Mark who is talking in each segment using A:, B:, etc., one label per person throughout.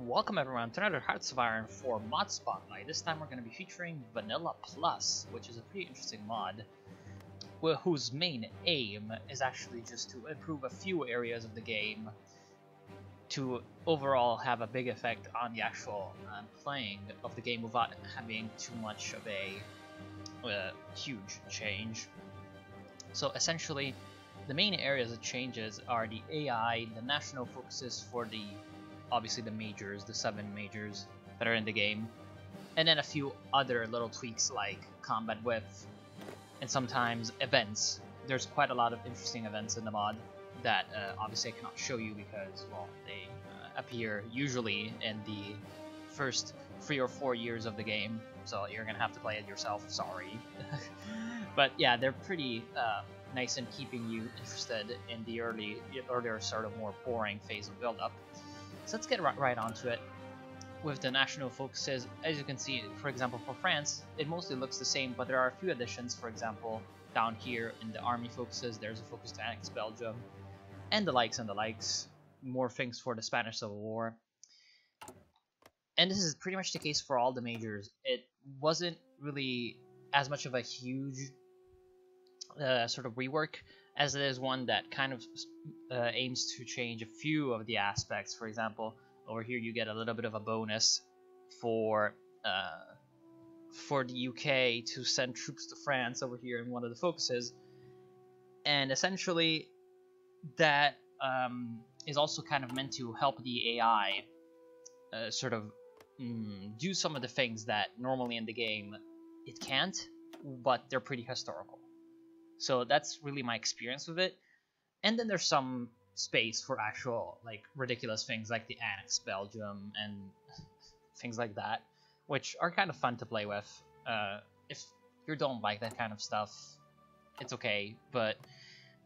A: Welcome everyone to another Hearts of Iron 4 mod spotlight. This time we're going to be featuring Vanilla Plus, which is a pretty interesting mod, whose main aim is actually just to improve a few areas of the game to overall have a big effect on the actual playing of the game without having too much of a huge change. So essentially, the main areas it changes are the AI, the national focuses for obviously the majors, the 7 majors that are in the game, and then a few other little tweaks like combat width and sometimes events. There's quite a lot of interesting events in the mod that obviously I cannot show you because, well, they appear usually in the first 3 or 4 years of the game, so you're gonna have to play it yourself, sorry. But yeah, they're pretty nice in keeping you interested in the earlier sort of more boring phase of build-up. So let's get right onto it. With the national focuses, as you can see, for example, for France, it mostly looks the same, but there are a few additions. For example, down here in the army focuses, there's a focus to annex Belgium, and the likes. More things for the Spanish Civil War. And this is pretty much the case for all the majors. It wasn't really as much of a huge sort of rework as it is one that kind of aims to change a few of the aspects. For example, over here you get a little bit of a bonus for the UK to send troops to France over here in one of the focuses, and essentially that is also kind of meant to help the AI sort of do some of the things that normally in the game it can't, but they're pretty historical. So that's really my experience with it. And then there's some space for actual like ridiculous things like the annex Belgium and things like that, which are kind of fun to play with. If you don't like that kind of stuff, it's okay. But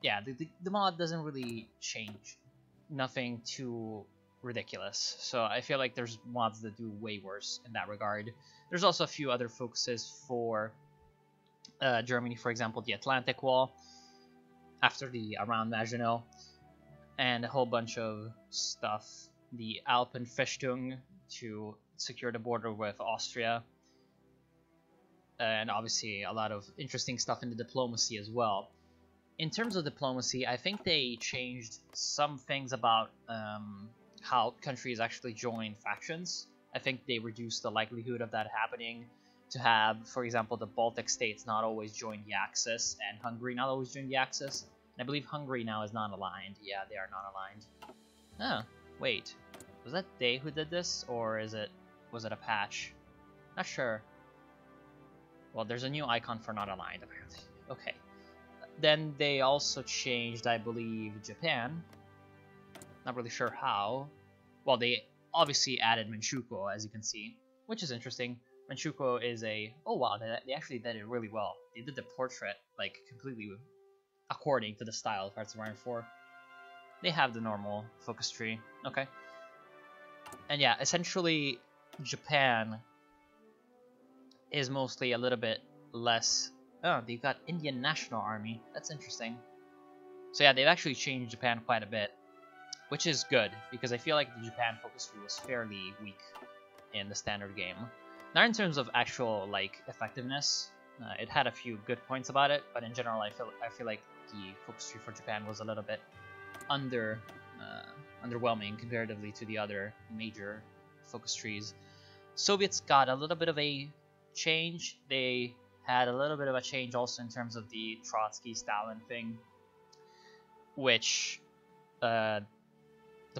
A: yeah, the mod doesn't really change nothing too ridiculous. So I feel like there's mods that do way worse in that regard. There's also a few other focuses for Germany, for example, the Atlantic Wall after around Maginot, and a whole bunch of stuff. The Alpenfestung to secure the border with Austria, and obviously a lot of interesting stuff in the diplomacy as well. In terms of diplomacy, I think they changed some things about how countries actually join factions. I think they reduced the likelihood of that happening, to have, for example, the Baltic states not always join the Axis, and Hungary not always join the Axis. And I believe Hungary now is non-aligned. Yeah, they are non-aligned. Oh, wait. Was that they who did this, or was it a patch? Not sure. Well, there's a new icon for non-aligned, apparently. Okay. Then they also changed, I believe, Japan. Not really sure how. Well, they obviously added Manchukuo, as you can see, which is interesting. Manchukuo is oh wow, they actually did it really well. They did the portrait like completely according to the style of Hearts of Iron 4. They have the normal focus tree, okay. And yeah, essentially Japan is mostly a little bit less. Oh, they've got Indian National Army. That's interesting. So yeah, they've actually changed Japan quite a bit, which is good because I feel like the Japan focus tree was fairly weak in the standard game. Not in terms of actual like effectiveness, it had a few good points about it, but in general, I feel like the focus tree for Japan was a little bit underwhelming comparatively to the other major focus trees. Soviets got a little bit of a change. They had a little bit of a change also in terms of the Trotsky-Stalin thing, which the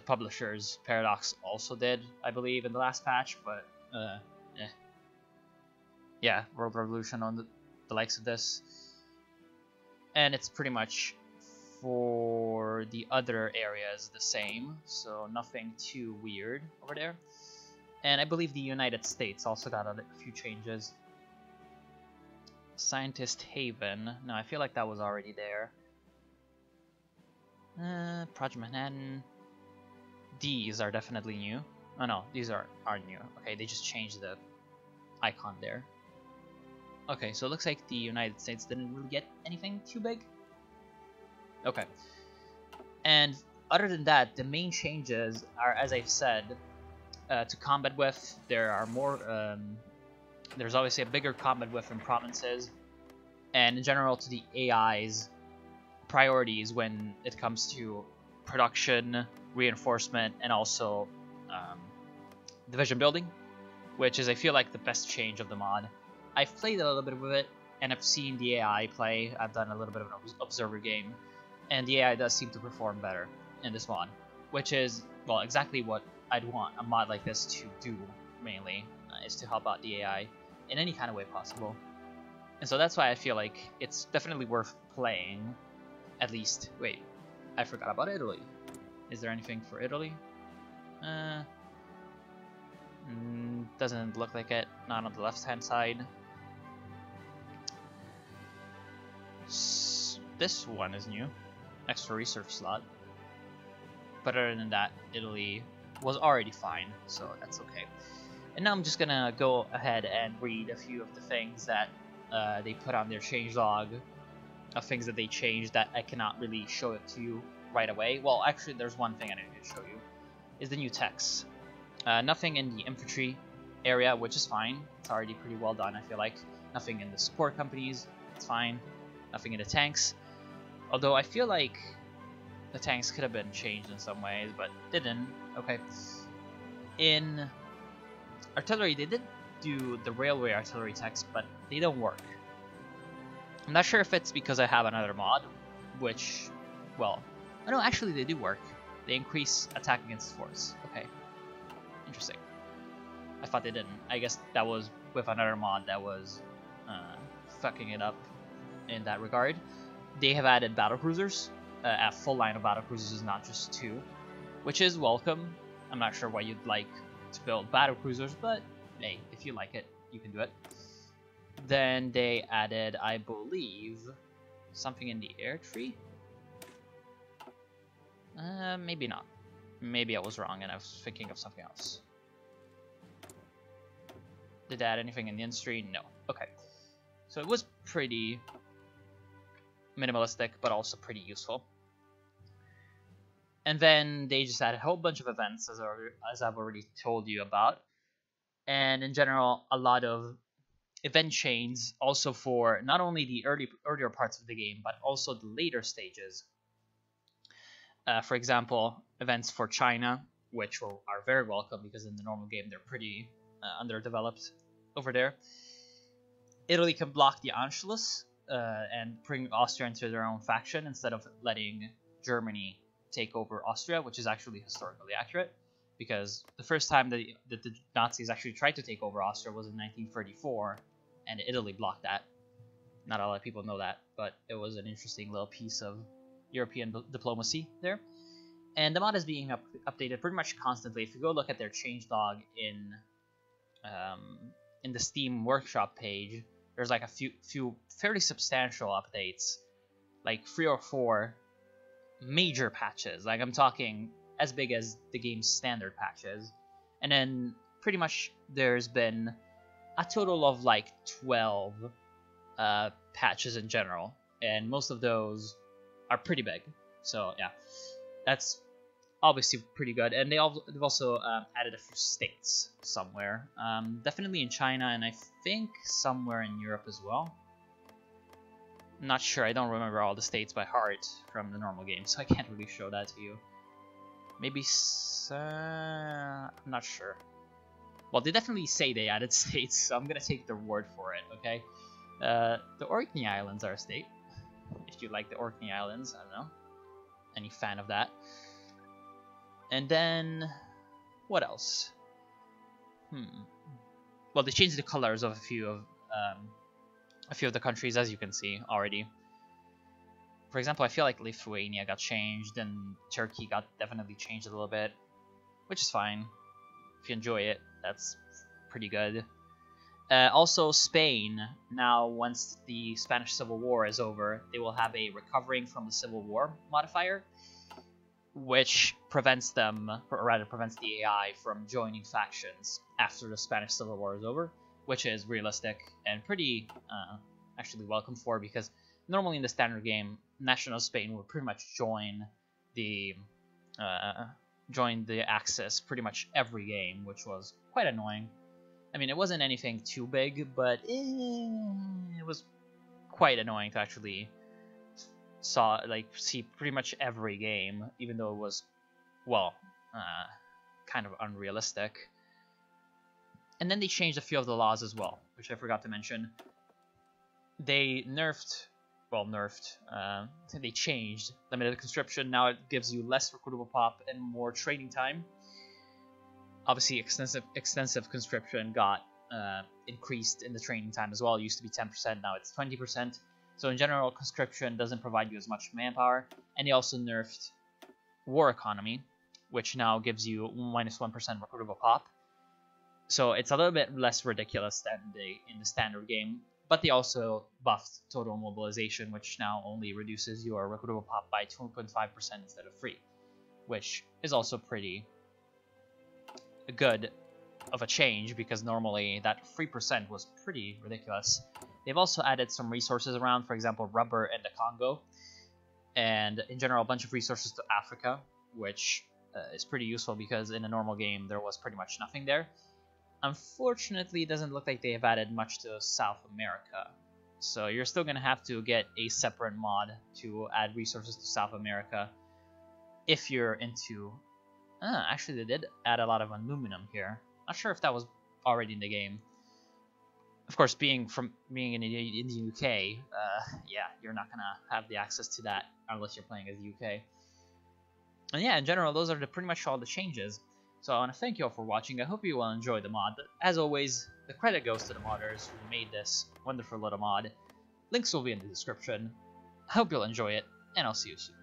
A: publishers Paradox also did, I believe, in the last patch, but yeah, World Revolution on the likes of this. And it's pretty much for the other areas the same, so nothing too weird over there. And I believe the United States also got a few changes. Scientist Haven, no, I feel like that was already there. Project Manhattan. These are definitely new. Oh no, these are new. Okay, they just changed the icon there. Okay, so it looks like the United States didn't really get anything too big. Okay. And other than that, the main changes are, as I've said, to combat with. There are more. There's obviously a bigger combat with in provinces, and in general to the AI's priorities when it comes to production, reinforcement, and also division building, which is I feel like the best change of the mod. I've played a little bit with it, and I've seen the AI play. I've done a little bit of an observer game, and the AI does seem to perform better in this mod, which is, well, exactly what I'd want a mod like this to do, mainly, is to help out the AI in any kind of way possible. And so that's why I feel like it's definitely worth playing, at least. Wait, I forgot about Italy. Is there anything for Italy? Doesn't look like it, not on the left-hand side. This one is new, extra research slot. But other than that, Italy was already fine, so that's okay. And now I'm just gonna go ahead and read a few of the things that they put on their changelog, of things that they changed that I cannot really show it to you right away. Well, actually, there's one thing I need to show you, is the new text. Nothing in the infantry area, which is fine. It's already pretty well done, I feel like. Nothing in the support companies, it's fine. Nothing in the tanks. Although I feel like the tanks could have been changed in some ways, but didn't. Okay. In artillery, they did do the railway artillery text, but they don't work. I'm not sure if it's because I have another mod, which, well, oh no, actually they do work. They increase attack against force. Okay. Interesting. I thought they didn't. I guess that was with another mod that was fucking it up in that regard. They have added battlecruisers. A full line of battlecruisers, not just 2, which is welcome. I'm not sure why you'd like to build battlecruisers, but hey, if you like it, you can do it. Then they added, I believe, something in the air tree? Maybe not. Maybe I was wrong and I was thinking of something else. Did they add anything in the industry? No. Okay. So it was pretty minimalistic, but also pretty useful. And then they just added a whole bunch of events, as I've already told you about. And in general, a lot of event chains also for not only the earlier parts of the game, but also the later stages. For example, events for China, which are very welcome because in the normal game they're pretty underdeveloped over there. Italy can block the Anschluss and bring Austria into their own faction instead of letting Germany take over Austria, which is actually historically accurate, because the first time that the Nazis actually tried to take over Austria was in 1934, and Italy blocked that. Not a lot of people know that, but it was an interesting little piece of European diplomacy there. And the mod is being updated pretty much constantly. If you go look at their changelog in the Steam Workshop page, there's like a few fairly substantial updates, like 3 or 4 major patches. Like I'm talking as big as the game's standard patches. And then pretty much there's been a total of like 12 patches in general, and most of those are pretty big. So yeah, that's obviously pretty good. And they've also added a few states somewhere, definitely in China, and I think somewhere in Europe as well. I'm not sure, I don't remember all the states by heart from the normal game, so I can't really show that to you. Maybe, I'm not sure. Well, they definitely say they added states, so I'm gonna take their word for it, okay? The Orkney Islands are a state. If you like the Orkney Islands, I don't know. Any fan of that? And then, what else? Well, they changed the colors of a few of the countries, as you can see already. For example, I feel like Lithuania got changed, and Turkey got definitely changed a little bit, which is fine. If you enjoy it, that's pretty good. Also, Spain, now once the Spanish Civil War is over, they will have a recovering from the Civil War modifier, which prevents them, or rather prevents the AI from joining factions after the Spanish Civil War is over, which is realistic and pretty actually welcome for, because normally in the standard game, National Spain would pretty much join the joined the Axis pretty much every game, which was quite annoying. I mean, it wasn't anything too big, but it was quite annoying to actually see pretty much every game, even though it was, well, kind of unrealistic. And then they changed a few of the laws as well, which I forgot to mention. They they changed limited conscription. Now it gives you less recruitable pop and more training time. Obviously, extensive conscription got increased in the training time as well. It used to be 10%, now it's 20%. So in general, conscription doesn't provide you as much manpower. And they also nerfed war economy, which now gives you -1% recruitable pop. So it's a little bit less ridiculous than in the standard game. But they also buffed total mobilization, which now only reduces your recruitable pop by 2.5% instead of 3%, which is also pretty good of a change, because normally that 3% was pretty ridiculous. They've also added some resources around, for example, rubber in the Congo, and in general a bunch of resources to Africa, which is pretty useful because in a normal game there was pretty much nothing there. Unfortunately, it doesn't look like they have added much to South America, so you're still going to have to get a separate mod to add resources to South America if you're into... actually, they did add a lot of aluminum here. Not sure if that was already in the game. Of course, being in the UK, yeah, you're not gonna have the access to that unless you're playing as the UK. And yeah, in general, those are pretty much all the changes. So I want to thank you all for watching. I hope you will enjoy the mod. As always, the credit goes to the modders who made this wonderful little mod. Links will be in the description. I hope you'll enjoy it, and I'll see you soon.